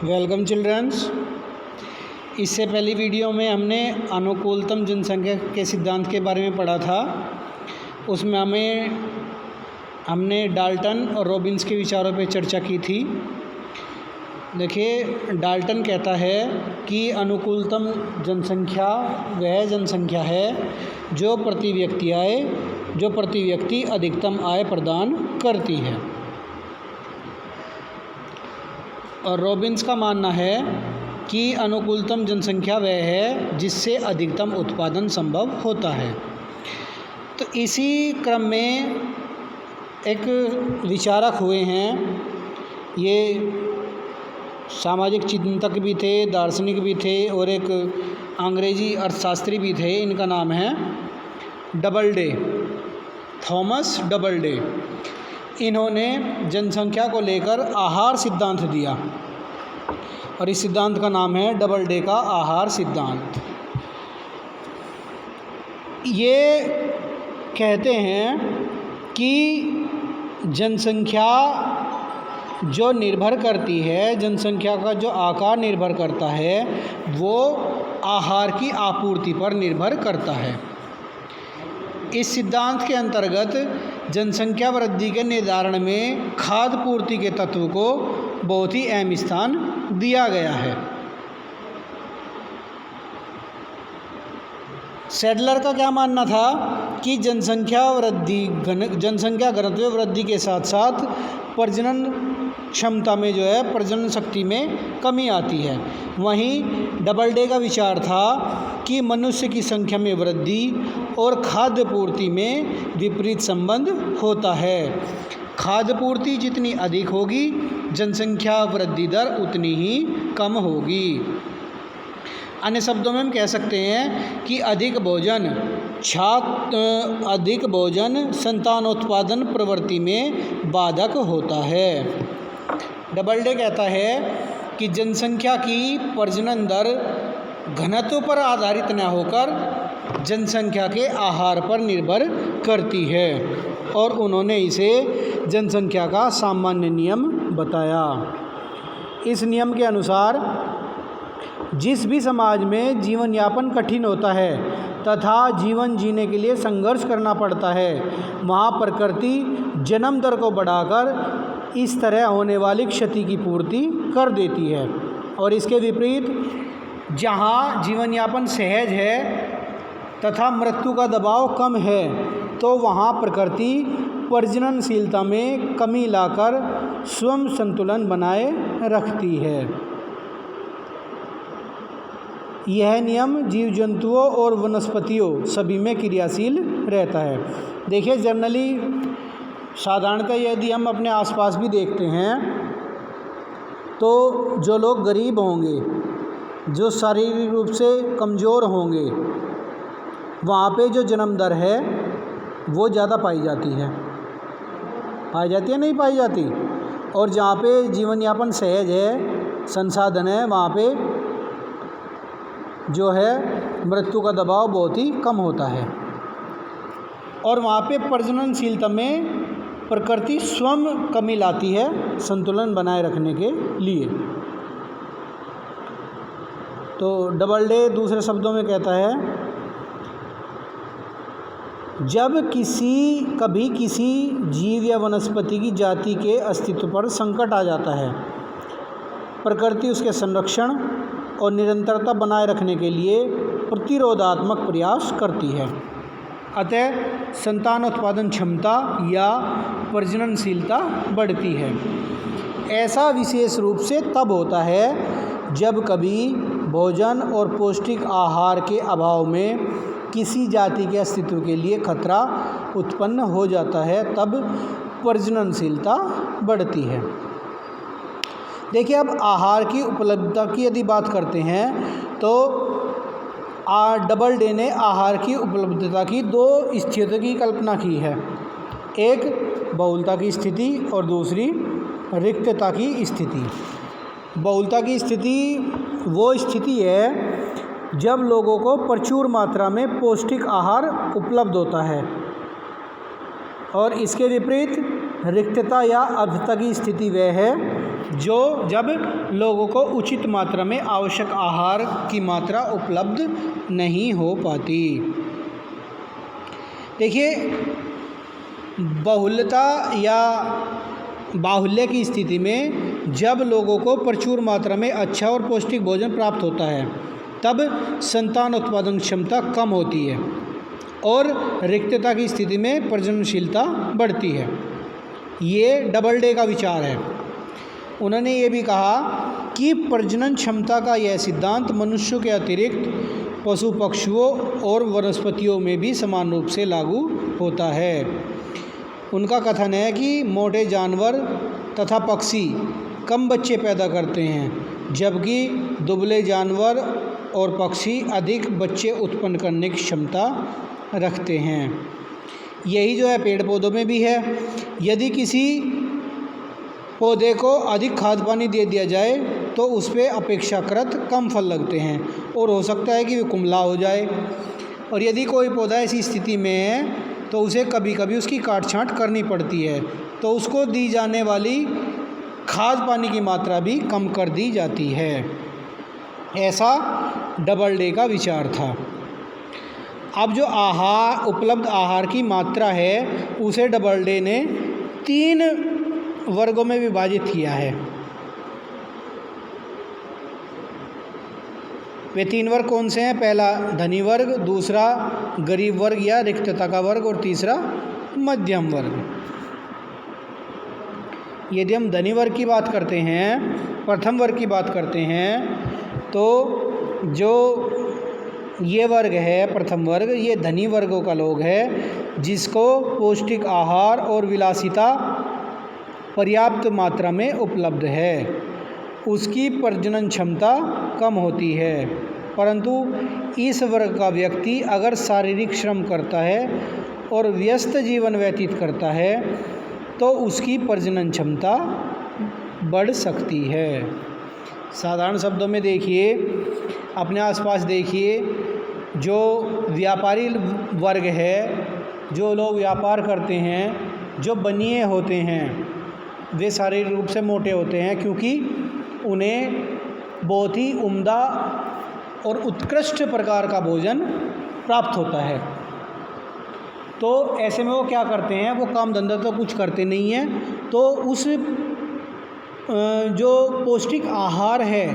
Welcome children's. इससे पहली video में हमने अनुकूलतम जनसंख्या के सिद्धांत के बारे में पढ़ा था। उसमें हमने डाल्टन और रॉबिन्स के विचारों पर चर्चा की थी। देखिए, डाल्टन कहता है कि अनुकूलतम जनसंख्या वह जनसंख्या है जो प्रति व्यक्ति अधिकतम आय प्रदान करती है। और रॉबिन्स का मानना है कि अनुकूलतम जनसंख्या वह है जिससे अधिकतम उत्पादन संभव होता है। तो इसी क्रम में एक विचारक हुए हैं, ये सामाजिक चिंतक भी थे, दार्शनिक भी थे और एक अंग्रेजी अर्थशास्त्री भी थे। इनका नाम है डबलडे, थॉमस डबलडे। इन्होंने जनसंख्या को लेकर आहार सिद्धांत दिया और इस सिद्धांत का नाम है डबलडे का आहार सिद्धांत। ये कहते हैं कि जनसंख्या जो निर्भर करती है, जनसंख्या का जो आकार निर्भर करता है, वो आहार की आपूर्ति पर निर्भर करता है। इस सिद्धांत के अंतर्गत जनसंख्या वृद्धि के निर्धारण में खाद्य पूर्ति के तत्व को बहुत ही अहम स्थान दिया गया है। सैडलर का क्या मानना था कि जनसंख्या घनत्व वृद्धि के साथ साथ प्रजनन क्षमता में प्रजनन शक्ति में कमी आती है। वहीं डबलडे का विचार था कि मनुष्य की संख्या में वृद्धि और खाद्य पूर्ति में विपरीत संबंध होता है। खाद्य पूर्ति जितनी अधिक होगी, जनसंख्या वृद्धि दर उतनी ही कम होगी। अन्य शब्दों में हम कह सकते हैं कि अधिक भोजन संतानोत्पादन प्रवृत्ति में बाधक होता है। डबलडे कहता है कि जनसंख्या की प्रजनन दर घनत्व पर आधारित न होकर जनसंख्या के आहार पर निर्भर करती है और उन्होंने इसे जनसंख्या का सामान्य नियम बताया। इस नियम के अनुसार जिस भी समाज में जीवन यापन कठिन होता है तथा जीवन जीने के लिए संघर्ष करना पड़ता है, वहाँ प्रकृति जन्म दर को बढ़ाकर इस तरह होने वाली क्षति की पूर्ति कर देती है। और इसके विपरीत जहाँ जीवन यापन सहज है तथा मृत्यु का दबाव कम है, तो वहाँ प्रकृति प्रजननशीलता में कमी लाकर स्वयं संतुलन बनाए रखती है। यह नियम जीव जंतुओं और वनस्पतियों सभी में क्रियाशील रहता है। देखिए, जनरली साधारणतः यदि हम अपने आसपास भी देखते हैं तो जो लोग गरीब होंगे, जो शारीरिक रूप से कमज़ोर होंगे, वहाँ पे जो जन्म दर है वो ज़्यादा पाई जाती है। नहीं पाई जाती। और जहाँ पे जीवन यापन सहज है, संसाधन है, वहाँ पे जो है मृत्यु का दबाव बहुत ही कम होता है और वहाँ पे प्रजननशीलता में प्रकृति स्वयं कमी लाती है संतुलन बनाए रखने के लिए। तो डबलडे दूसरे शब्दों में कहता है, जब कभी किसी जीव या वनस्पति की जाति के अस्तित्व पर संकट आ जाता है, प्रकृति उसके संरक्षण और निरंतरता बनाए रखने के लिए प्रतिरोधात्मक प्रयास करती है। अतः संतान उत्पादन क्षमता या प्रजननशीलता बढ़ती है। ऐसा विशेष रूप से तब होता है जब कभी भोजन और पौष्टिक आहार के अभाव में किसी जाति के अस्तित्व के लिए खतरा उत्पन्न हो जाता है, तब प्रजननशीलता बढ़ती है। देखिए, अब आहार की उपलब्धता की यदि बात करते हैं तो डबलडे ने आहार की उपलब्धता की दो स्थितियों की कल्पना की है। एक बहुलता की स्थिति और दूसरी रिक्तता की स्थिति। बहुलता की स्थिति वो स्थिति है जब लोगों को प्रचुर मात्रा में पौष्टिक आहार उपलब्ध होता है, और इसके विपरीत रिक्तता या अर्थता की स्थिति वह है जब लोगों को उचित मात्रा में आवश्यक आहार की मात्रा उपलब्ध नहीं हो पाती। देखिए, बहुलता या बाहुल्य की स्थिति में जब लोगों को प्रचुर मात्रा में अच्छा और पौष्टिक भोजन प्राप्त होता है तब संतान उत्पादन क्षमता कम होती है और रिक्तता की स्थिति में प्रजननशीलता बढ़ती है। ये डबल डे का विचार है। उन्होंने ये भी कहा कि प्रजनन क्षमता का यह सिद्धांत मनुष्यों के अतिरिक्त पशु पक्षियों और वनस्पतियों में भी समान रूप से लागू होता है। उनका कथन है कि मोटे जानवर तथा पक्षी कम बच्चे पैदा करते हैं, जबकि दुबले जानवर और पक्षी अधिक बच्चे उत्पन्न करने की क्षमता रखते हैं। यही जो है पेड़ पौधों में भी है। यदि किसी पौधे को अधिक खाद पानी दे दिया जाए तो उस पर अपेक्षाकृत कम फल लगते हैं और हो सकता है कि वे कुम्हला हो जाए। और यदि कोई पौधा ऐसी स्थिति में है तो उसे कभी कभी उसकी काट छाँट करनी पड़ती है, तो उसको दी जाने वाली खाद पानी की मात्रा भी कम कर दी जाती है। ऐसा डबल डे का विचार था। अब जो उपलब्ध आहार की मात्रा है उसे डबल डे ने 3 वर्गों में विभाजित किया है। वे 3 वर्ग कौन से हैं? पहला धनी वर्ग, दूसरा गरीब वर्ग या रिक्तता का वर्ग और तीसरा मध्यम वर्ग। यदि हम धनी वर्ग की बात करते हैं, प्रथम वर्ग की बात करते हैं, तो जो ये वर्ग है प्रथम वर्ग, ये धनी वर्गों का लोग है जिसको पौष्टिक आहार और विलासिता पर्याप्त मात्रा में उपलब्ध है। उसकी प्रजनन क्षमता कम होती है, परंतु इस वर्ग का व्यक्ति अगर शारीरिक श्रम करता है और व्यस्त जीवन व्यतीत करता है तो उसकी प्रजनन क्षमता बढ़ सकती है। साधारण शब्दों में देखिए, अपने आसपास देखिए, जो व्यापारी वर्ग है, जो लोग व्यापार करते हैं, जो बनिए होते हैं, वे शारीरिक रूप से मोटे होते हैं क्योंकि उन्हें बहुत ही उम्दा और उत्कृष्ट प्रकार का भोजन प्राप्त होता है। तो ऐसे में वो क्या करते हैं, वो काम धंधा तो कुछ करते नहीं हैं, तो उस जो पौष्टिक आहार है,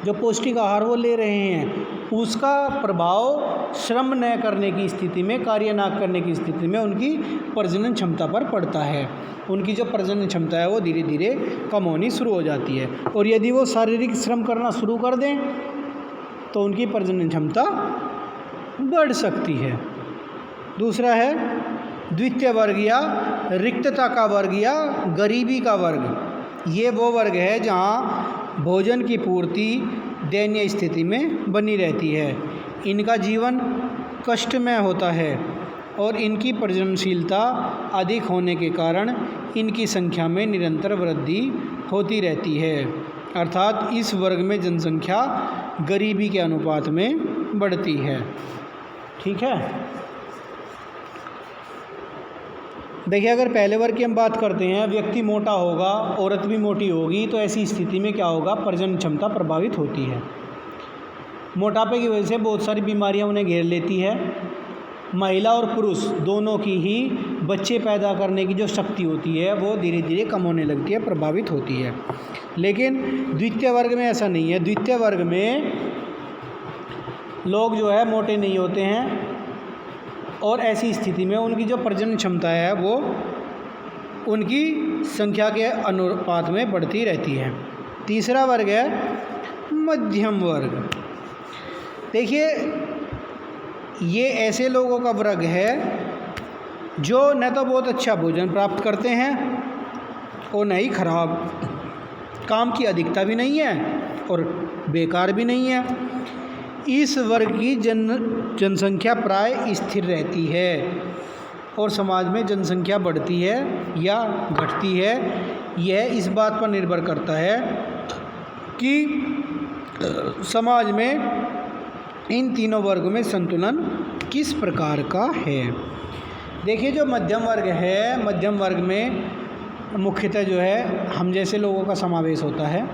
जो पौष्टिक आहार वो ले रहे हैं, उसका प्रभाव श्रम न करने की स्थिति में, कार्य न करने की स्थिति में उनकी प्रजनन क्षमता पर पड़ता है। उनकी जो प्रजनन क्षमता है वो धीरे धीरे कम होनी शुरू हो जाती है। और यदि वो शारीरिक श्रम करना शुरू कर दें तो उनकी प्रजनन क्षमता बढ़ सकती है। दूसरा है द्वितीय वर्ग या रिक्तता का वर्ग या गरीबी का वर्ग। ये वो वर्ग है जहाँ भोजन की पूर्ति दयनीय स्थिति में बनी रहती है। इनका जीवन कष्टमय होता है और इनकी प्रजननशीलता अधिक होने के कारण इनकी संख्या में निरंतर वृद्धि होती रहती है। अर्थात इस वर्ग में जनसंख्या गरीबी के अनुपात में बढ़ती है। ठीक है। देखिए, अगर पहले वर्ग की हम बात करते हैं, व्यक्ति मोटा होगा, औरत भी मोटी होगी, तो ऐसी स्थिति में क्या होगा, प्रजनन क्षमता प्रभावित होती है। मोटापे की वजह से बहुत सारी बीमारियां उन्हें घेर लेती है। महिला और पुरुष दोनों की ही बच्चे पैदा करने की जो शक्ति होती है वो धीरे धीरे कम होने लगती है, प्रभावित होती है। लेकिन द्वितीय वर्ग में ऐसा नहीं है। द्वितीय वर्ग में लोग जो है मोटे नहीं होते हैं और ऐसी स्थिति में उनकी जो प्रजनन क्षमता है वो उनकी संख्या के अनुपात में बढ़ती रहती है। तीसरा वर्ग है मध्यम वर्ग। देखिए, ये ऐसे लोगों का वर्ग है जो न तो बहुत अच्छा भोजन प्राप्त करते हैं और न ही खराब, काम की अधिकता भी नहीं है और बेकार भी नहीं है। इस वर्ग की जनसंख्या प्राय स्थिर रहती है और समाज में जनसंख्या बढ़ती है या घटती है, यह इस बात पर निर्भर करता है कि समाज में इन तीनों वर्गों में संतुलन किस प्रकार का है। देखिए, जो मध्यम वर्ग है, मध्यम वर्ग में मुख्यतः जो है हम जैसे लोगों का समावेश होता है,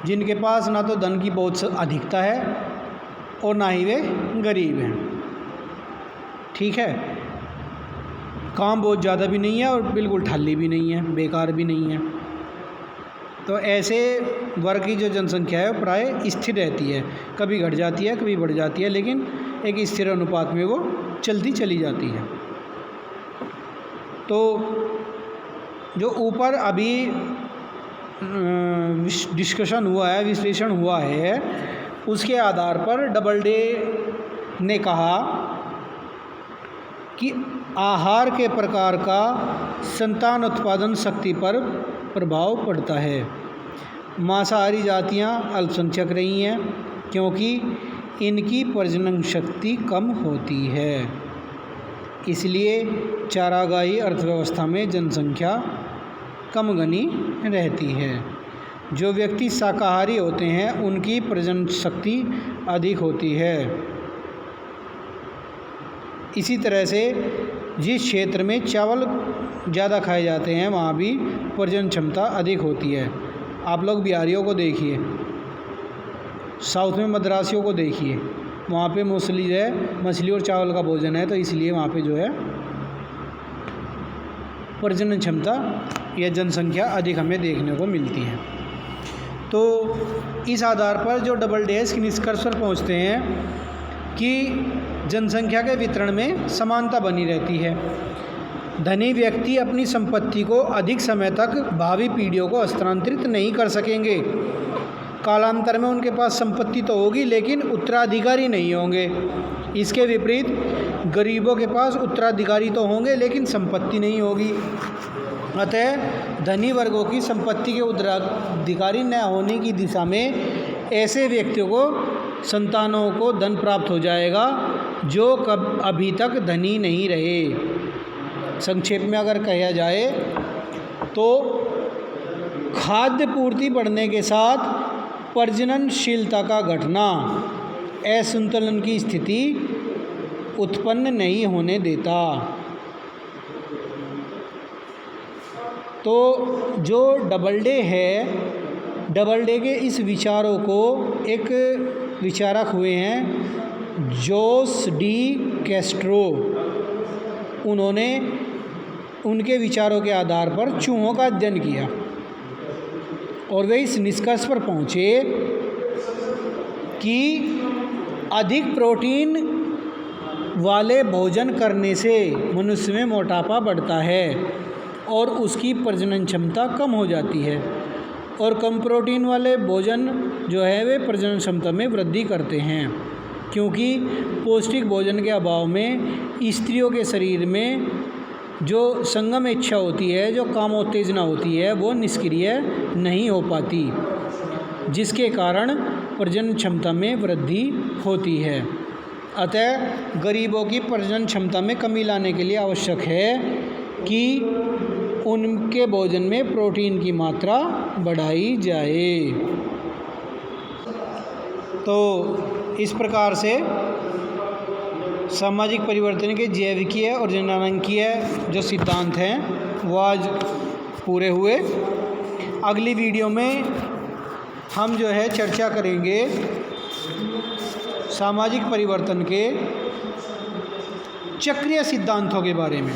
जिनके पास ना तो धन की बहुत अधिकता है और ना ही वे गरीब हैं। ठीक है, काम बहुत ज़्यादा भी नहीं है और बिल्कुल ठल्ली भी नहीं है, बेकार भी नहीं है। तो ऐसे वर्ग की जो जनसंख्या है वो प्राय स्थिर रहती है, कभी घट जाती है कभी बढ़ जाती है, लेकिन एक स्थिर अनुपात में वो चलती चली जाती है। तो जो ऊपर अभी डिस्कशन हुआ है, विश्लेषण हुआ है, उसके आधार पर डबलडे ने कहा कि आहार के प्रकार का संतान उत्पादन शक्ति पर प्रभाव पड़ता है। मांसाहारी जातियां अल्पसंख्यक रही हैं क्योंकि इनकी प्रजनन शक्ति कम होती है, इसलिए चारागाही अर्थव्यवस्था में जनसंख्या कम गनी रहती है। जो व्यक्ति शाकाहारी होते हैं उनकी प्रजनन शक्ति अधिक होती है। इसी तरह से जिस क्षेत्र में चावल ज़्यादा खाए जाते हैं वहाँ भी प्रजनन क्षमता अधिक होती है। आप लोग बिहारियों को देखिए, साउथ में मद्रासियों को देखिए, वहाँ पे मोस्टली जो है मछली और चावल का भोजन है, तो इसलिए वहाँ पे जो है प्रजनन क्षमता या जनसंख्या अधिक हमें देखने को मिलती है। तो इस आधार पर जो डबलडे इसके निष्कर्ष पर पहुँचते हैं कि जनसंख्या के वितरण में समानता बनी रहती है। धनी व्यक्ति अपनी संपत्ति को अधिक समय तक भावी पीढ़ियों को हस्तांतरित नहीं कर सकेंगे। कालांतर में उनके पास संपत्ति तो होगी लेकिन उत्तराधिकारी नहीं होंगे। इसके विपरीत गरीबों के पास उत्तराधिकारी तो होंगे लेकिन संपत्ति नहीं होगी। अतः धनी वर्गों की संपत्ति के उत्तराधिकारी न होने की दिशा में ऐसे व्यक्तियों को, संतानों को धन प्राप्त हो जाएगा जो कब अभी तक धनी नहीं रहे। संक्षेप में अगर कहा जाए तो खाद्य पूर्ति बढ़ने के साथ प्रजननशीलता का घटना असंतुलन की स्थिति उत्पन्न नहीं होने देता। तो जो डबलडे है, डबलडे के इस विचारों को एक विचारक हुए हैं जोस डी कैस्ट्रो। उन्होंने उनके विचारों के आधार पर चूहों का अध्ययन किया और वे इस निष्कर्ष पर पहुँचे कि अधिक प्रोटीन वाले भोजन करने से मनुष्य में मोटापा बढ़ता है और उसकी प्रजनन क्षमता कम हो जाती है, और कम प्रोटीन वाले भोजन जो है वे प्रजनन क्षमता में वृद्धि करते हैं, क्योंकि पौष्टिक भोजन के अभाव में स्त्रियों के शरीर में जो संगम इच्छा होती है, जो कामोत्तेजना होती है, वो निष्क्रिय नहीं हो पाती, जिसके कारण प्रजनन क्षमता में वृद्धि होती है। अतः गरीबों की प्रजनन क्षमता में कमी लाने के लिए आवश्यक है कि उनके भोजन में प्रोटीन की मात्रा बढ़ाई जाए। तो इस प्रकार से सामाजिक परिवर्तन के जैविकीय और जननांगीय जो सिद्धांत हैं वो आज पूरे हुए। अगली वीडियो में हम जो है चर्चा करेंगे सामाजिक परिवर्तन के चक्रीय सिद्धांतों के बारे में।